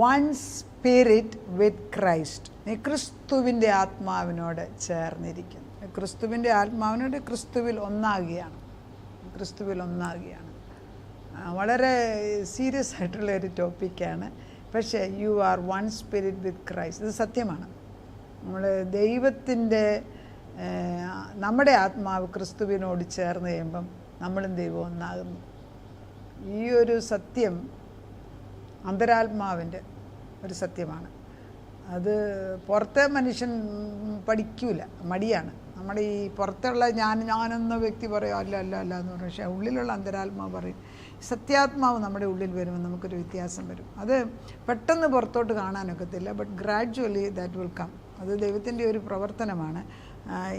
One spirit with Christ. നീ ക്രിസ്തുവിൻ്റെ ആത്മാവിനോട് ചേർന്നിരിക്കുന്നു. ക്രിസ്തുവിൻ്റെ ആത്മാവിനോട് ക്രിസ്തുവിൽ ഒന്നാകുകയാണ്. വളരെ സീരിയസ് ആയിട്ടുള്ള ഒരു ടോപ്പിക്കാണ്. പക്ഷേ you are one spirit with Christ. ഇത് സത്യമാണ്. നമ്മൾ ദൈവത്തിൻ്റെ നമ്മുടെ ആത്മാവ് ക്രിസ്തുവിനോട് ചേർന്ന് കഴിയുമ്പം നമ്മളും ദൈവം ഒന്നാകുന്നു. ഈ ഒരു സത്യം അന്തരാത്മാവിൻ്റെ ഒരു സത്യമാണ്. അത് പുറത്തെ മനുഷ്യൻ പഠിക്കൂല, മടിയാണ്. നമ്മുടെ ഈ പുറത്തുള്ള ഞാനെന്ന വ്യക്തി പറയും അല്ല എന്ന് പറയും. പക്ഷേ ഉള്ളിലുള്ള അന്തരാത്മാവ് പറയും. സത്യാത്മാവ് നമ്മുടെ ഉള്ളിൽ വരുമ്പോൾ നമുക്കൊരു വ്യത്യാസം വരും. അത് പെട്ടെന്ന് പുറത്തോട്ട് കാണാനൊക്കത്തില്ല, but gradually that will come. അത് ദൈവത്തിൻ്റെ ഒരു പ്രവർത്തനമാണ്.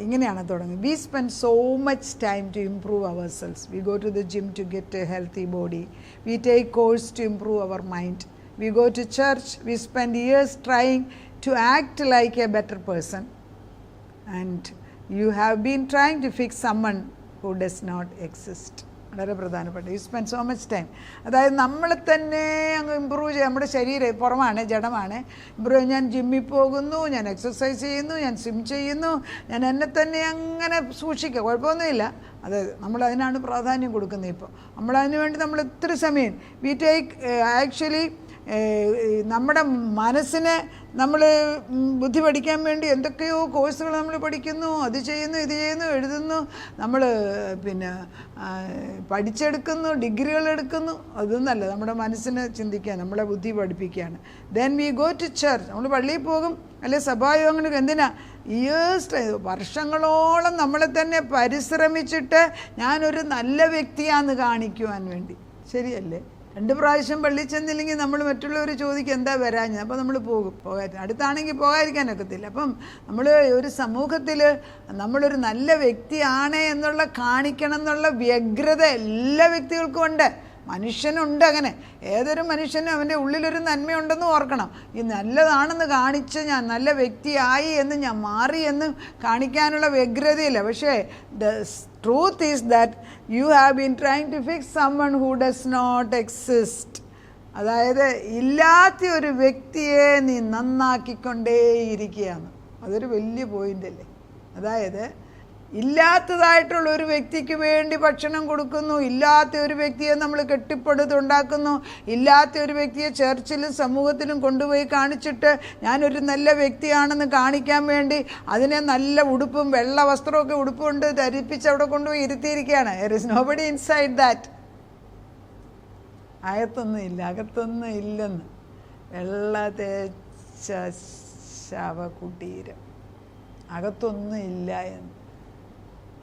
ഇങ്ങനെയാണ് തുടങ്ങുന്നത്. We spend so much time to improve ourselves. We go to the gym to get a healthy body. We take course to improve our mind. We go to church, we spend years trying to act like a better person, and you have been trying to fix someone who does not exist. വളരെ പ്രധാനപ്പെട്ട. You spend so much time. അതായത് നമ്മളെ തന്നെ അങ്ങ് improve ചെയ്യുക. നമ്മുടെ ശരീരം പുറമാണ്, ജഡമാണ്. Improve. ഞാൻ ജിമ്മിൽ പോകുന്നു, ഞാൻ എക്സസൈസ് ചെയ്യുന്നു, ഞാൻ സ്വിം ചെയ്യുന്നു, ഞാൻ എന്നെ തന്നെ അങ്ങനെ സൂക്ഷിക്കുക, കുഴപ്പമൊന്നുമില്ല. അത് നമ്മളതിനാണ് പ്രാധാന്യം കൊടുക്കുന്നത്. ഇപ്പോൾ നമ്മളതിനു വേണ്ടി നമ്മൾ എത്ര സമയം വി ടേക്ക് ആക്ച്വലി നമ്മുടെ മനസ്സിനെ നമ്മൾ ബുദ്ധി പഠിക്കാൻ വേണ്ടി എന്തൊക്കെയോ കോഴ്സുകൾ നമ്മൾ പഠിക്കുന്നു, അത് ചെയ്യുന്നു, ഇത് ചെയ്യുന്നു, എഴുതുന്നു, നമ്മൾ പിന്നെ പഠിച്ചെടുക്കുന്നു, ഡിഗ്രികൾ എടുക്കുന്നു. അതൊന്നല്ല, നമ്മുടെ മനസ്സിനെ ചിന്തിക്കാൻ, നമ്മളെ ബുദ്ധി പഠിപ്പിക്കുകയാണ്. Then we go to church. നമ്മൾ പള്ളിയിൽ പോകും, അല്ലെ സഭായോഗങ്ങൾക്ക്. എന്തിനാ? വർഷങ്ങളോളം നമ്മളെ തന്നെ പരിശ്രമിച്ചിട്ട് ഞാനൊരു നല്ല വ്യക്തിയാണെന്ന് കാണിക്കുവാൻ വേണ്ടി. ശരിയല്ലേ? 2 പ്രാവശ്യം പള്ളിയിൽ ചെന്നില്ലെങ്കിൽ നമ്മൾ മറ്റുള്ളവർ ചോദിക്കും എന്താ വരാഞ്ഞ്. അപ്പോൾ നമ്മൾ പോകാൻ അടുത്താണെങ്കിൽ പോകാതിരിക്കാനൊക്കത്തില്ല. അപ്പം നമ്മൾ ഒരു സമൂഹത്തിൽ നമ്മളൊരു നല്ല വ്യക്തിയാണ് എന്നുള്ള കാണിക്കണം എന്നുള്ള വ്യഗ്രത എല്ലാ വ്യക്തികൾക്കും ഉണ്ട്. മനുഷ്യനുണ്ട് അങ്ങനെ. ഏതൊരു മനുഷ്യനും അവൻ്റെ ഉള്ളിലൊരു നന്മയുണ്ടെന്ന് ഓർക്കണം. ഈ നല്ലതാണെന്ന് കാണിച്ച് ഞാൻ നല്ല വ്യക്തിയായി എന്ന്, ഞാൻ മാറി എന്ന് കാണിക്കാനുള്ള വ്യഗ്രതയില്ല. പക്ഷേ the truth is that you have been trying to fix someone who does not exist. അതായത് ഇല്ലാത്ത ഒരു വ്യക്തിയെ നീ നന്നാക്കിക്കൊണ്ടേയിരിക്കുകയാണ്. അതൊരു വലിയ പോയിൻ്റല്ലേ. അതായത് ഇല്ലാത്തതായിട്ടുള്ള ഒരു വ്യക്തിക്ക് വേണ്ടി ഭക്ഷണം കൊടുക്കുന്നു, ഇല്ലാത്ത ഒരു വ്യക്തിയെ നമ്മൾ കെട്ടിപ്പടുത്തുണ്ടാക്കുന്നു, ഇല്ലാത്ത ഒരു വ്യക്തിയെ ചർച്ചിലും സമൂഹത്തിലും കൊണ്ടുപോയി കാണിച്ചിട്ട് ഞാനൊരു നല്ല വ്യക്തിയാണെന്ന് കാണിക്കാൻ വേണ്ടി അതിനെ നല്ല ഉടുപ്പും വെള്ള വസ്ത്രമൊക്കെ ഉടുപ്പുകൊണ്ട് ധരിപ്പിച്ച് അവിടെ കൊണ്ടുപോയി ഇരുത്തിയിരിക്കുകയാണ്. there is nobody inside that. അകത്തൊന്നും ഇല്ലെന്ന്. വെള്ള തേച്ച ശവകുടീരം, അകത്തൊന്നും ഇല്ല എന്ന്.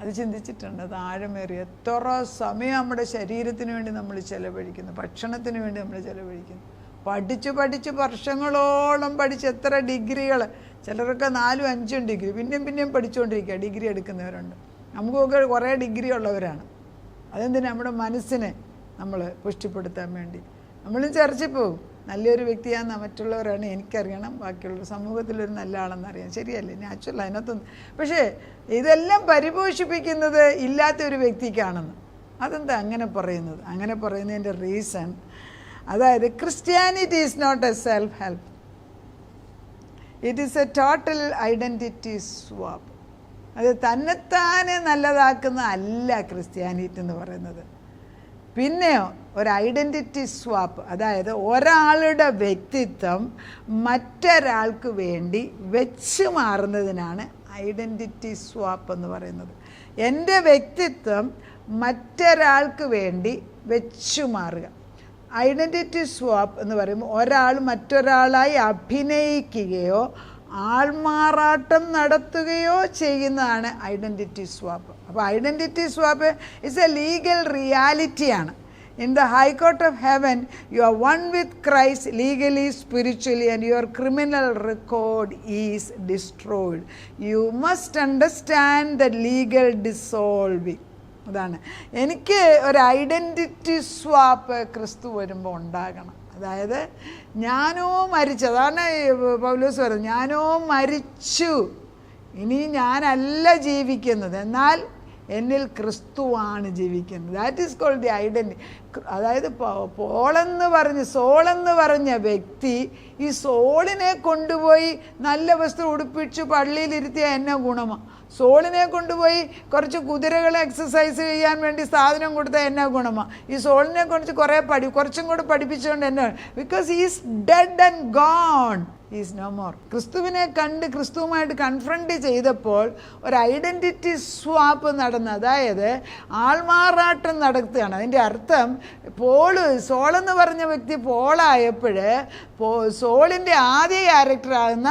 അത് ചിന്തിച്ചിട്ടുണ്ട്. അത് ആഴമേറിയ. എത്ര സമയം നമ്മുടെ ശരീരത്തിന് വേണ്ടി നമ്മൾ ചിലവഴിക്കുന്നു, ഭക്ഷണത്തിന് വേണ്ടി നമ്മൾ ചിലവഴിക്കുന്നു. പഠിച്ച് വർഷങ്ങളോളം പഠിച്ച് എത്ര ഡിഗ്രികൾ, ചിലരൊക്കെ 4ഉം 5ഉം ഡിഗ്രി പിന്നെയും പഠിച്ചുകൊണ്ടിരിക്കുക. ഡിഗ്രി എടുക്കുന്നവരുണ്ട്. നമുക്കൊക്കെ കുറേ ഡിഗ്രി ഉള്ളവരാണ്. അതെന്തിനാ? നമ്മുടെ മനസ്സിനെ നമ്മൾ പുഷ്ടിപ്പെടുത്താൻ വേണ്ടി. നമ്മളും ചർച്ചിൽ പോകും. നല്ലൊരു വ്യക്തിയാണെന്ന് മറ്റുള്ളവരാണ് എനിക്കറിയണം, ബാക്കിയുള്ള സമൂഹത്തിലൊരു നല്ല ആളെന്നറിയാം. ശരിയല്ലേ? നാച്ചുറൽ, അതിനകത്തൊന്നും. പക്ഷേ ഇതെല്ലാം പരിപോഷിപ്പിക്കുന്നത് ഇല്ലാത്തൊരു വ്യക്തിക്കാണെന്ന്. അതെന്താ അങ്ങനെ പറയുന്നത്? അങ്ങനെ പറയുന്നതിൻ്റെ റീസൺ, അതായത് Christianity is not a self help, it is a total identity swap. അത് തന്നെത്താനെ നല്ലതാക്കുന്ന അല്ല ക്രിസ്ത്യാനിറ്റി എന്ന് പറയുന്നത്. പിന്നെയോ ഒരു ഐഡൻറ്റിറ്റി സ്വാപ്പ്. അതായത് ഒരാളുടെ വ്യക്തിത്വം മറ്റൊരാൾക്ക് വേണ്ടി വെച്ച് മാറുന്നതിനാണ് ഐഡൻറ്റിറ്റി സ്വാപ്പ് എന്ന് പറയുന്നത്. എൻ്റെ വ്യക്തിത്വം മറ്റൊരാൾക്ക് വേണ്ടി വെച്ചു മാറുക. ഐഡൻറ്റിറ്റി സ്വാപ്പ് എന്ന് പറയുമ്പോൾ ഒരാൾ മറ്റൊരാളായി അഭിനയിക്കുകയോ ആൾമാറാട്ടം നടത്തുകയോ ചെയ്യുന്നതാണ് ഐഡൻറ്റിറ്റി സ്വാപ്പ്. അപ്പോൾ ഐഡൻറ്റിറ്റി സ്വാപ്പ് ഇസ് എ ലീഗൽ റിയാലിറ്റിയാണ്. In the high court of heaven, you are one with Christ legally, spiritually, and your criminal record is destroyed. You must understand the legal dissolving. അതാണ് എനിക്ക് ഒരു identity swap ക്രിസ്തു വരുമ്പോൾ ഉണ്ടാകണം. അതായത് ഞാനോ മരിച്ചു, അതാണ് പൗലോസ് പറയുന്നത്, ഞാനോ മരിച്ചു, ഇനി ഞാനല്ല ജീവിക്കുന്നത്, എന്നാൽ എന്നിൽ ക്രിസ്തുവാണ് ജീവിക്കുന്നത്. That is called the identity. അതായത് സോളെന്ന് പറഞ്ഞ വ്യക്തി ഈ സോളിനെ കൊണ്ടുപോയി നല്ല വസ്ത്രം ഉടുപ്പിച്ച് പള്ളിയിലിരുത്തിയ എന്നാ ഗുണമാണ്? സോളിനെ കൊണ്ടുപോയി കുറച്ച് കുതിരകളെ എക്സസൈസ് ചെയ്യാൻ വേണ്ടി സാധനം കൊടുത്താൽ എന്നാ ഗുണമാണ്? ഈ സോളിനെ കുറിച്ച് കുറച്ചും കൂടെ പഠിപ്പിച്ചുകൊണ്ട് എന്നാ? Because is dead and gone, is no more. ക്രിസ്തുവിനെ കണ്ട് ക്രിസ്തുവുമായിട്ട് കൺഫ്രണ്ട് ചെയ്തപ്പോൾ ഒരു ഐഡൻറ്റിറ്റി സ്വാപ്പ് നടന്നു. അതായത് ആൾമാറാട്ടം നടത്തുകയാണ്. അതിൻ്റെ അർത്ഥം സോളെന്ന് പറഞ്ഞ വ്യക്തി പോളായപ്പോൾ സോളിൻ്റെ ആദ്യ ക്യാരക്ടറാകുന്ന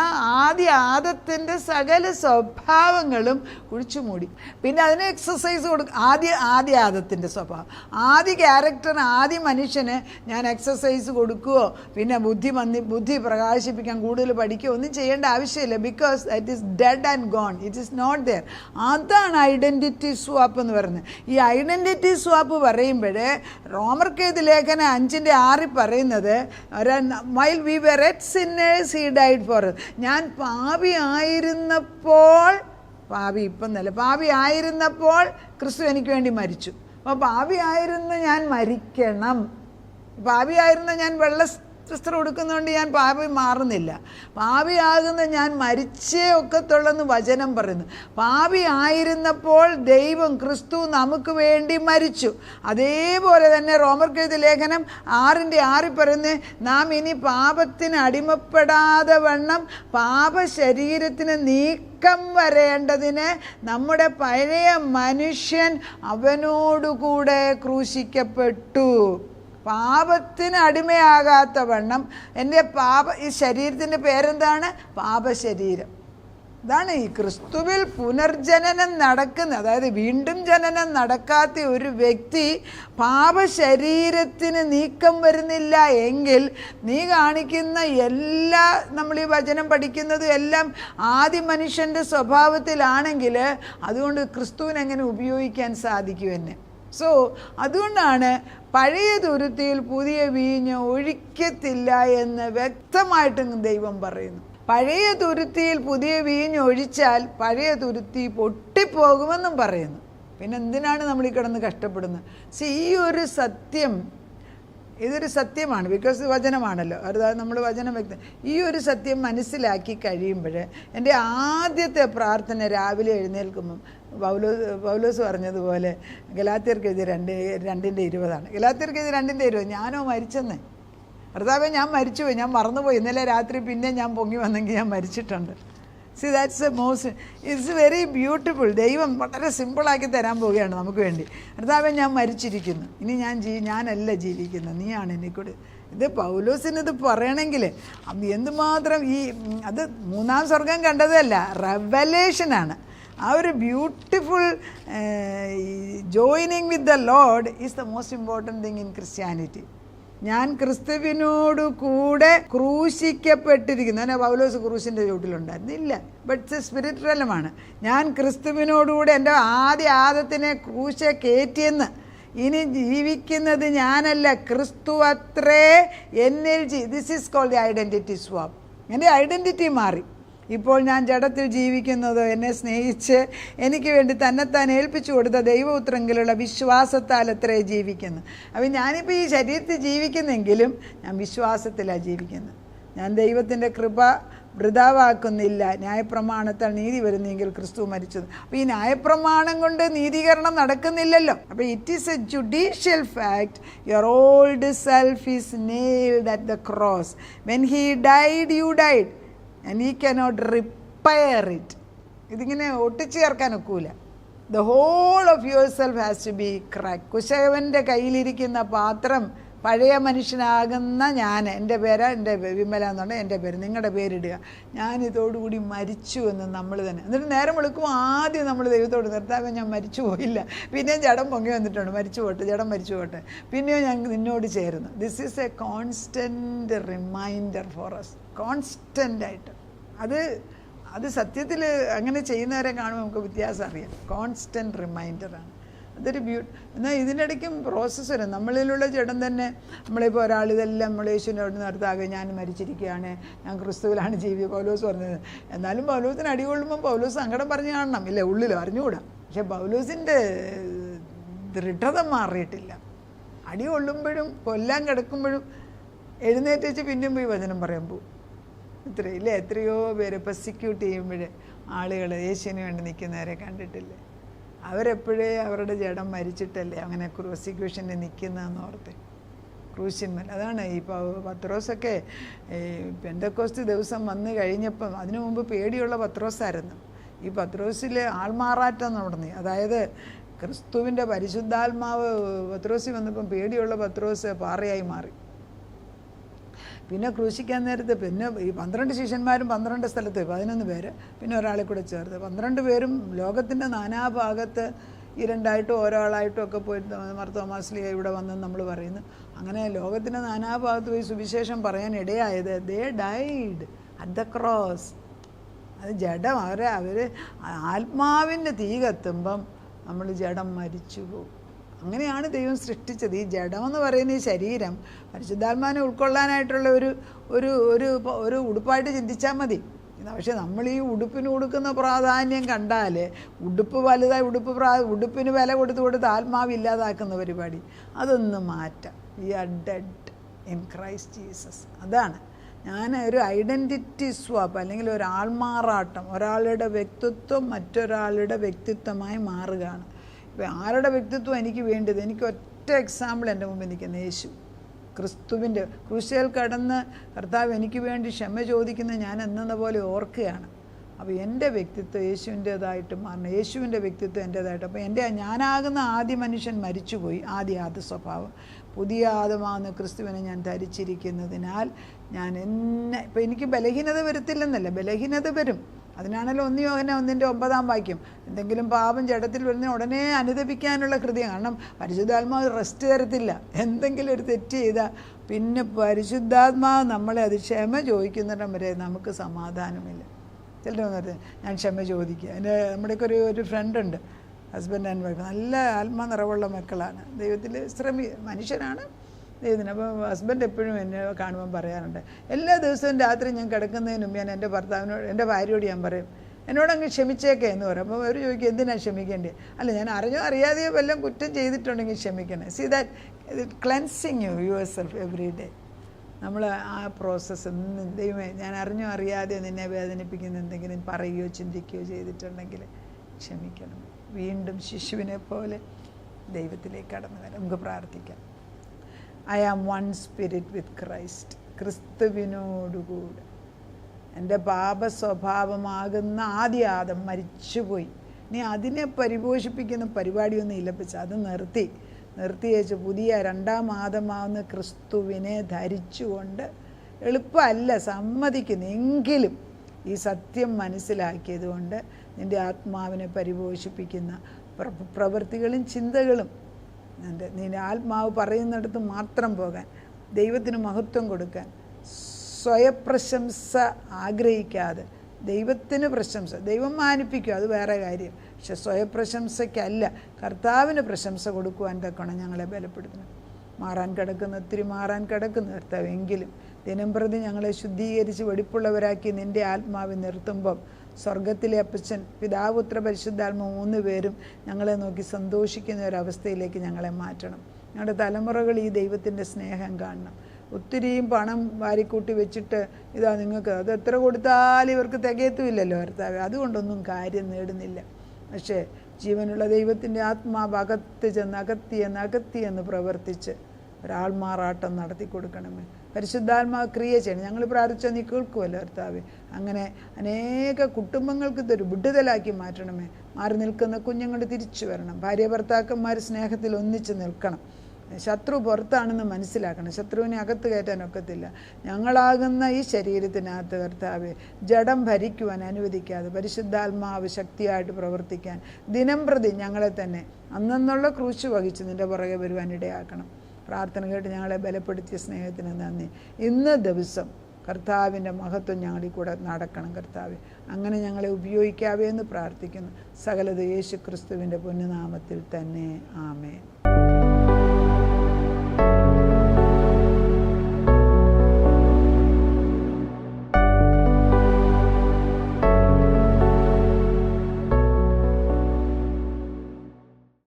ആദത്തിൻ്റെ സകല സ്വഭാവങ്ങളും കുഴിച്ചു മൂടി. പിന്നെ അതിന് എക്സസൈസ് കൊടുക്കും. ആദത്തിൻ്റെ സ്വഭാവം, ആദ്യ മനുഷ്യന് ഞാൻ എക്സസൈസ് കൊടുക്കുകയോ പിന്നെ ബുദ്ധി പ്രകാശിപ്പിക്കാൻ കൂടുതൽ പഠിക്കുകയോ ഒന്നും ചെയ്യേണ്ട ആവശ്യമില്ല. Because it is dead and gone, it is not there. അതാണ് ഐഡൻറ്റിറ്റി സ്വാപ്പ് എന്ന് പറയുന്നത്. ഈ ഐഡൻറ്റിറ്റി സ്വാപ്പ് പറയുമ്പോൾ റോമർക്കെഴുതിയ ലേഖനം 5:6 പറയുന്നത്, while we were yet sinners he died for us. ഞാൻ പാപിയായിരുന്നപ്പോൾ ക്രിസ്തു എനിക്ക് വേണ്ടി മരിച്ചു. അപ്പോൾ പാപിയായിരുന്ന ഞാൻ മരിക്കണം. പാപിയായിരുന്ന ഞാൻ വസ്ത്രം ഉടുക്കുന്നതുകൊണ്ട് ഞാൻ പാപി മാറുന്നില്ല. പാപിയാകുന്ന ഞാൻ മരിച്ചേ ഒക്കത്തുള്ളെന്ന് വചനം പറയുന്നു. പാപി ആയിരുന്നപ്പോൾ ദൈവം ക്രിസ്തു നമുക്ക് വേണ്ടി മരിച്ചു. അതേപോലെ തന്നെ റോമർക്കെഴുതിയ ലേഖനം 6:6 പറയുന്നത്, നാം ഇനി പാപത്തിന് അടിമപ്പെടാതെ വണ്ണം പാപശരീരത്തിന് നീക്കം വരേണ്ടതിന് നമ്മുടെ പഴയ മനുഷ്യൻ അവനോടുകൂടെ ക്രൂശിക്കപ്പെട്ടു. പാപത്തിന് അടിമയാകാത്ത വണ്ണം എൻ്റെ ഈ ശരീരത്തിൻ്റെ പേരെന്താണ്? പാപശരീരം. ഇതാണ് ഈ ക്രിസ്തുവിൽ പുനർജനനം നടക്കുന്നത്. അതായത് വീണ്ടും ജനനം നടക്കാത്ത ഒരു വ്യക്തി പാപശരീരത്തിന് നീക്കം വരുന്നില്ല എങ്കിൽ നീ കാണിക്കുന്ന നമ്മൾ ഈ വചനം പഠിക്കുന്നതും എല്ലാം ആദ്യ മനുഷ്യൻ്റെ സ്വഭാവത്തിലാണെങ്കിൽ അതുകൊണ്ട് ക്രിസ്തുവിനെ എങ്ങനെ ഉപയോഗിക്കാൻ സാധിക്കും എന്നെ? സോ അതുകൊണ്ടാണ് പഴയ തുരുത്തിയിൽ പുതിയ വീഞ്ഞ് ഒഴിക്കത്തില്ല എന്ന് വ്യക്തമായിട്ടും ദൈവം പറയുന്നു. പഴയ തുരുത്തിയിൽ പുതിയ വീഞ്ഞ് ഒഴിച്ചാൽ പഴയ തുരുത്തി പൊട്ടിപ്പോകുമെന്നും പറയുന്നു. പിന്നെ എന്തിനാണ് നമ്മൾ ഈ കിടന്ന് കഷ്ടപ്പെടുന്നത്? ഈ ഒരു സത്യം, ഇതൊരു സത്യമാണ്. ബിക്കോസ് വചനമാണല്ലോ, അതായത് നമ്മൾ വചനം വ്യക്തം. ഈ ഒരു സത്യം മനസ്സിലാക്കി കഴിയുമ്പോൾ എൻ്റെ ആദ്യത്തെ പ്രാർത്ഥന രാവിലെ എഴുന്നേൽക്കുമ്പം പൗലോസ് പറഞ്ഞതുപോലെ ഗലാത്യർക്കെഴുതിയ 2:20 ഗലാത്യർക്കെഴുതിയ 2:20 ഞാനോ മരിച്ചെന്ന്. കർത്താവേ ഞാൻ മരിച്ചുപോയി, ഞാൻ മറന്നുപോയി. ഇന്നലെ രാത്രി പിന്നെ ഞാൻ പൊങ്ങി വന്നെങ്കിൽ ഞാൻ മരിച്ചിട്ടുണ്ട്. See that's a most it's very beautiful. ദൈവം വളരെ സിമ്പിളാക്കി തരാൻ പോവുകയാണ് നമുക്ക് വേണ്ടി. കർത്താവേ ഞാൻ മരിച്ചിരിക്കുന്നു, ഇനി ഞാനല്ല ജീവിക്കുന്നത്, നീയാണ് എനിക്കൂടെ. ഇത് പൗലോസിനിത് പറയണമെങ്കിൽ എന്തുമാത്രം അത് 3-ാം സ്വർഗം കണ്ടതല്ല, റെവലേഷനാണ്. ആ ഒരു beautiful joining with the Lord is the most important thing in Christianity. ഞാൻ ക്രിസ്തുവിനോട് കൂടെ ക്രൂശിക്കപ്പെട്ടിരിക്കുന്നു. അങ്ങനെ പൗലോസ് ക്രൂശിൻ്റെ ചുവട്ടിലുണ്ടായിരുന്നില്ല. ബട്ട് സ്പിരിച്വലമാണ്. ഞാൻ ക്രിസ്തുവിനോടുകൂടെ എൻ്റെ ആദത്തിനെ ക്രൂശ കയറ്റിയെന്ന്. ഇനി ജീവിക്കുന്നത് ഞാനല്ല, ക്രിസ്തു അത്രേ എന്നിൽ. This is called the identity swap. എൻ്റെ ഐഡൻറ്റിറ്റി മാറി. ഇപ്പോൾ ഞാൻ ജഡത്തിൽ ജീവിക്കുന്നത് എന്നെ സ്നേഹിച്ച് എനിക്ക് വേണ്ടി തന്നെത്താൻ ഏൽപ്പിച്ചു കൊടുത്ത ദൈവപുത്രങ്കിലുള്ള വിശ്വാസത്താൽ അത്രേ ജീവിക്കുന്നു. അപ്പം ഞാനിപ്പോൾ ഈ ശരീരത്തിൽ ജീവിക്കുന്നെങ്കിലും ഞാൻ വിശ്വാസത്തിലാണ് ജീവിക്കുന്നത്. ഞാൻ ദൈവത്തിൻ്റെ കൃപ വൃഥാവാക്കുന്നില്ല. ന്യായപ്രമാണത്താൽ നീതി വരുന്നെങ്കിൽ ക്രിസ്തു മരിച്ചത്. അപ്പോൾ ഈ ന്യായപ്രമാണം കൊണ്ട് നീതീകരണം നടക്കുന്നില്ലല്ലോ. അപ്പോൾ it is a judicial fact. Your old self is nailed at the cross. When he died you died and he cannot repair it. ഇതിങ്ങനെ ഒട്ടിച്ചു ചേർക്കാൻ ഒക്കൂല. The whole of yourself has to be cracked. കുശവൻ്റെ കയ്യിലിരിക്കുന്ന പാത്രം പഴയ മനുഷ്യനാകുന്ന ഞാൻ, എൻ്റെ വിമല എന്നുണ്ട് എൻ്റെ പേര്, നിങ്ങളുടെ പേരിടുക. ഞാനിതോടുകൂടി മരിച്ചു എന്ന് നമ്മൾ തന്നെ. എന്നിട്ട് നേരം വെളുക്കുമ്പോൾ ആദ്യം നമ്മൾ ദൈവത്തോട് നിർത്താൻ ഞാൻ മരിച്ചു പോയില്ല, പിന്നെയും ജഡം പൊങ്ങി വന്നിട്ടുണ്ട്, മരിച്ചു പോട്ടെ, ജഡം മരിച്ചു പോട്ടെ, പിന്നെയും ഞാൻ നിന്നോട് ചേരുന്നു. This is a constant reminder for us. കോൺസ്റ്റൻ്റായിട്ട് അത് സത്യത്തിൽ അങ്ങനെ ചെയ്യുന്നവരെ കാണുമ്പോൾ നമുക്ക് വ്യത്യാസം അറിയാം. കോൺസ്റ്റൻറ്റ് റിമൈൻഡറാണ്. അതൊരു എന്നാൽ ഇതിനിടയ്ക്കും പ്രോസസ്സ് വരും. നമ്മളിലുള്ള ജഡം തന്നെ, നമ്മളിപ്പോൾ ഒരാൾ ഇതെല്ലാം നമ്മൾ യേശുവിനോട് നിർത്താകെ ഞാൻ മരിച്ചിരിക്കുകയാണ്, ഞാൻ ക്രിസ്തുവിലാണ് പൗലോസ് പറഞ്ഞത്. എന്നാലും പൗലോസിന് അടികൊള്ളുമ്പോൾ പൗലോസ് സങ്കടം പറഞ്ഞു കാണണം, ഇല്ലേ, ഉള്ളിലോ അറിഞ്ഞുകൂടാ. പക്ഷെ പൗലോസിൻ്റെ ദൃഢത മാറിയിട്ടില്ല. അടി കൊള്ളുമ്പോഴും കൊല്ലാൻ കിടക്കുമ്പോഴും എഴുന്നേറ്റ് വെച്ച് പിന്നെയും പോയി വചനം പറയാൻ പോകും. ഇത്രയില്ലേ, എത്രയോ പേര് പെർസിക്യൂട്ട് ചെയ്യുമ്പോൾ ആളുകൾ യേശുവിന് വേണ്ടി നിൽക്കുന്നവരെ കണ്ടിട്ടില്ലേ? അവരെപ്പോഴേ അവരുടെ ജഡം മരിച്ചിട്ടല്ലേ അങ്ങനെ പ്രോസിക്യൂഷന് നിൽക്കുന്നതെന്ന് ഓർത്ത് ക്രൂശന്മേൽ. അതാണ് ഈ പത്രോസൊക്കെ ഈ പെന്തക്കോസ്ത് ദിവസം വന്നു കഴിഞ്ഞപ്പം അതിനു മുമ്പ് പേടിയുള്ള പത്രോസായിരുന്നു. ഈ പത്രോസിൽ ആൾമാറാട്ടം നടന്നു. അതായത് ക്രിസ്തുവിൻ്റെ പരിശുദ്ധാത്മാവ് പത്രോസിൽ വന്നപ്പം പേടിയുള്ള പത്രോസ് പാറയായി മാറി. പിന്നെ ക്രൂശിക്കാൻ നേരത്ത് പിന്നെ ഈ 12 ശിഷ്യന്മാരും 12 സ്ഥലത്ത് 11 പേര്, പിന്നെ ഒരാളെ കൂടെ ചേർത്ത് 12 പേരും ലോകത്തിൻ്റെ നാനാഭാഗത്ത് ഈ രണ്ടായിട്ടും ഒരാളായിട്ടും ഒക്കെ പോയിട്ട് തോമാസ്ലീഹ ഇവിടെ വന്നെന്ന് നമ്മൾ പറയുന്നു. അങ്ങനെ ലോകത്തിൻ്റെ നാനാഭാഗത്ത് പോയി സുവിശേഷം പറയാൻ ഇടയായത് ദേ ഡൈഡ് അറ്റ് ദ ക്രോസ്. അത് ജഡം അവർ ആത്മാവിൻ്റെ തീ കത്തുമ്പം നമ്മൾ ജഡം മരിച്ചു പോകും. അങ്ങനെയാണ് ദൈവം സൃഷ്ടിച്ചത്. ഈ ജഡമെന്ന് പറയുന്ന ഈ ശരീരം പരിശുദ്ധാത്മാവിനെ ഉൾക്കൊള്ളാനായിട്ടുള്ള ഒരു ഒരു ഒരു ഒരു ഉടുപ്പായിട്ട് ചിന്തിച്ചാൽ മതി. പക്ഷേ നമ്മൾ ഈ ഉടുപ്പിന് കൊടുക്കുന്ന പ്രാധാന്യം കണ്ടാൽ ഉടുപ്പ് വലുതായി ഉടുപ്പിന് വില കൊടുത്ത് ആത്മാവ് ഇല്ലാതാക്കുന്ന പരിപാടി അതൊന്ന് മാറ്റാം. We are dead in Christ Jesus. അതാണ് ഞാൻ ഒരു ഐഡൻറ്റിറ്റി സ്വാപ്പ് അല്ലെങ്കിൽ ഒരു ആൾമാറാട്ടം, ഒരാളുടെ വ്യക്തിത്വം മറ്റൊരാളുടെ വ്യക്തിത്വമായി മാറുകയാണ്. ഇപ്പം ആരുടെ വ്യക്തിത്വം എനിക്ക് വേണ്ടത്? എനിക്ക് ഒറ്റ എക്സാമ്പിൾ എൻ്റെ മുമ്പിൽ നിൽക്കുന്ന യേശു ക്രിസ്തുവിൻ്റെ ക്രൂശിൽ കടന്ന് കർത്താവ് എനിക്ക് വേണ്ടി ക്ഷമ ചോദിക്കുന്നത് ഞാൻ എന്ന പോലെ ഓർക്കുകയാണ്. അപ്പോൾ എൻ്റെ വ്യക്തിത്വം യേശുവിൻ്റേതായിട്ട് മാറണം, യേശുവിൻ്റെ വ്യക്തിത്വം എൻ്റേതായിട്ട്. അപ്പോൾ ഞാനാകുന്ന ആദ്യ മനുഷ്യൻ മരിച്ചുപോയി, ആദ്യ സ്വഭാവം. പുതിയ ആദമാകുന്ന ക്രിസ്തുവിനെ ഞാൻ ധരിച്ചിരിക്കുന്നതിനാൽ ഞാൻ ഇപ്പോൾ എനിക്ക് ബലഹീനത വരത്തില്ലെന്നല്ല, ബലഹീനത വരും. അതിനാണല്ലോ 1 യോഹന്നാൻ 1:9 എന്തെങ്കിലും പാപം ജഡത്തിൽ വരുന്ന ഉടനെ അനുദപിക്കാനുള്ള ഹൃദയം. കാരണം പരിശുദ്ധാത്മാവ് റെസ്റ്റ് തരത്തില്ല. എന്തെങ്കിലും ഒരു തെറ്റ് ചെയ്താൽ പിന്നെ പരിശുദ്ധാത്മാവ് നമ്മളെ അത് ക്ഷമ ചോദിക്കുന്നിടം വരെ നമുക്ക് സമാധാനമില്ല. ചിലർ വന്നിട്ട് ഞാൻ ക്ഷമ ചോദിക്കുക. നമ്മുടെയൊക്കെ ഒരു ഫ്രണ്ടുണ്ട്, ഹസ്ബൻഡ് ആൻഡ് വൈഫ്, നല്ല ആത്മനിറവുള്ള മക്കളാണ്, ദൈവത്തിൽ മനുഷ്യനാണ് ദൈവത്തിന്. അപ്പോൾ ഹസ്ബൻഡ് എപ്പോഴും എന്നെ കാണുമ്പം പറയാറുണ്ട്, എല്ലാ ദിവസവും രാത്രി ഞാൻ കിടക്കുന്നതിന് മുമ്പ് ഞാൻ എൻ്റെ ഭർത്താവിനോട് എൻ്റെ ഭാര്യയോട് ഞാൻ പറയും എന്നോടങ്ങ് ക്ഷമിച്ചേക്കേ എന്ന് പറയും. അപ്പോൾ അവർ ചോദിക്കും എന്തിനാണ് ക്ഷമിക്കേണ്ടത്? അല്ല, ഞാൻ അറിഞ്ഞോ അറിയാതെയോ വല്ലതും കുറ്റം ചെയ്തിട്ടുണ്ടെങ്കിൽ ക്ഷമിക്കണേ. See that cleansing yourself every day. നമ്മൾ ആ പ്രോസസ്സ് ദൈവമേ, ഞാൻ അറിഞ്ഞോ അറിയാതെ നിന്നെ വേദനിപ്പിക്കുന്ന എന്തെങ്കിലും പറയുകയോ ചിന്തിക്കുകയോ ചെയ്തിട്ടുണ്ടെങ്കിൽ ക്ഷമിക്കണം. വീണ്ടും ശിശുവിനെ പോലെ ദൈവത്തിലേക്ക് കടന്നു വരാം. നമുക്ക് പ്രാർത്ഥിക്കാം. I am one spirit with Christ. ക്രിസ്തുവിനോടുകൂടെ എൻ്റെ പാപ സ്വഭാവമാകുന്ന ആദ്യ ആദം മരിച്ചുപോയി. നീ അതിനെ പരിപോഷിപ്പിക്കുന്ന പരിപാടിയൊന്നും ഇല്ലപ്പിച്ച അത് നിർത്തി വെച്ച് പുതിയ 2ാം ആദമാവുന്ന ക്രിസ്തുവിനെ ധരിച്ചുകൊണ്ട് എളുപ്പമല്ല, സമ്മതിക്കുന്നു. എങ്കിലും ഈ സത്യം മനസ്സിലാക്കിയത് കൊണ്ട് നിൻ്റെ ആത്മാവിനെ പരിപോഷിപ്പിക്കുന്ന പ്രവൃത്തികളും ചിന്തകളും നിൻ്റെ ആത്മാവ് പറയുന്നിടത്ത് മാത്രം പോകാൻ, ദൈവത്തിന് മഹത്വം കൊടുക്കാൻ, സ്വയപ്രശംസ ആഗ്രഹിക്കാതെ ദൈവത്തിന് പ്രശംസ, ദൈവം മാനിപ്പിക്കും, അത് വേറെ കാര്യം. പക്ഷെ സ്വയപ്രശംസയ്ക്കല്ല, കർത്താവിന് പ്രശംസ കൊടുക്കുവാൻ തക്കണം ഞങ്ങളെ ബലപ്പെടുത്തണം. ഒത്തിരി മാറാൻ കിടക്കുന്നു കർത്താവ്. എങ്കിലും ദിനം പ്രതി ഞങ്ങളെ ശുദ്ധീകരിച്ച് വെടിപ്പുള്ളവരാക്കി നിൻ്റെ ആത്മാവിൽ നിർത്തുമ്പം സ്വർഗത്തിലെ അപ്പച്ചൻ, പിതാവ്, പുത്ര, പരിശുദ്ധാത്മാവ് 3 പേരും ഞങ്ങളെ നോക്കി സന്തോഷിക്കുന്ന ഒരവസ്ഥയിലേക്ക് ഞങ്ങളെ മാറ്റണം. ഞങ്ങളുടെ തലമുറകൾ ഈ ദൈവത്തിൻ്റെ സ്നേഹം കാണണം. ഒത്തിരിയും പണം വാരിക്കൂട്ടി വെച്ചിട്ട് ഇതാ നിങ്ങൾക്ക് അത് എത്ര കൊടുത്താലും ഇവർക്ക് തികയത്തുമില്ലല്ലോ കർത്താവ്, അതുകൊണ്ടൊന്നും കാര്യം നേടുന്നില്ല. പക്ഷേ ജീവനുള്ള ദൈവത്തിൻ്റെ ആത്മാവ് അകത്ത് ചെന്ന് അകത്തിയെന്ന് പ്രവർത്തിച്ച് ഒരാൾമാറാട്ടം നടത്തി കൊടുക്കണമേ. പരിശുദ്ധാത്മാവ് ക്രിയ ചെയ്യണം. ഞങ്ങൾ പ്രാർത്ഥിച്ചാൽ നീ കേൾക്കുമല്ലോ കർത്താവേ. അങ്ങനെ അനേക കുടുംബങ്ങൾക്ക് ഇതൊരു വിടുതലാക്കി മാറ്റണമേ. മാറി നിൽക്കുന്ന കുഞ്ഞുങ്ങൾ തിരിച്ചു വരണം. ഭാര്യ ഭർത്താക്കന്മാർ സ്നേഹത്തിൽ ഒന്നിച്ച് നിൽക്കണം. ശത്രു പുറത്താണെന്ന് മനസ്സിലാക്കണം. ശത്രുവിനെ അകത്ത് കയറ്റാൻ ഒക്കത്തില്ല. ഞങ്ങളാകുന്ന ഈ ശരീരത്തിനകത്ത് കർത്താവെ ജഡം ഭരിക്കുവാൻ അനുവദിക്കാതെ പരിശുദ്ധാത്മാവ് ശക്തിയായിട്ട് പ്രവർത്തിക്കാൻ ദിനം പ്രതി ഞങ്ങളെ തന്നെ അന്നുള്ള ക്രൂശ് വഹിച്ച് നിൻ്റെ പുറകെ വരുവാൻ ഇടയാക്കണം. പ്രാർത്ഥന കേട്ട് ഞങ്ങളെ ബലപ്പെടുത്തിയ സ്നേഹത്തിന് നന്ദി. ഇന്ന് ദിവസം കർത്താവിൻ്റെ മഹത്വം ഞങ്ങളിൽ കൂടെ നടക്കണം കർത്താവെ. അങ്ങനെ ഞങ്ങളെ ഉപയോഗിക്കാവേ എന്ന് പ്രാർത്ഥിക്കുന്നു. സകലത് യേശു ക്രിസ്തുവിൻ്റെ പൊന്നുനാമത്തിൽ തന്നെ. ആമേൻ.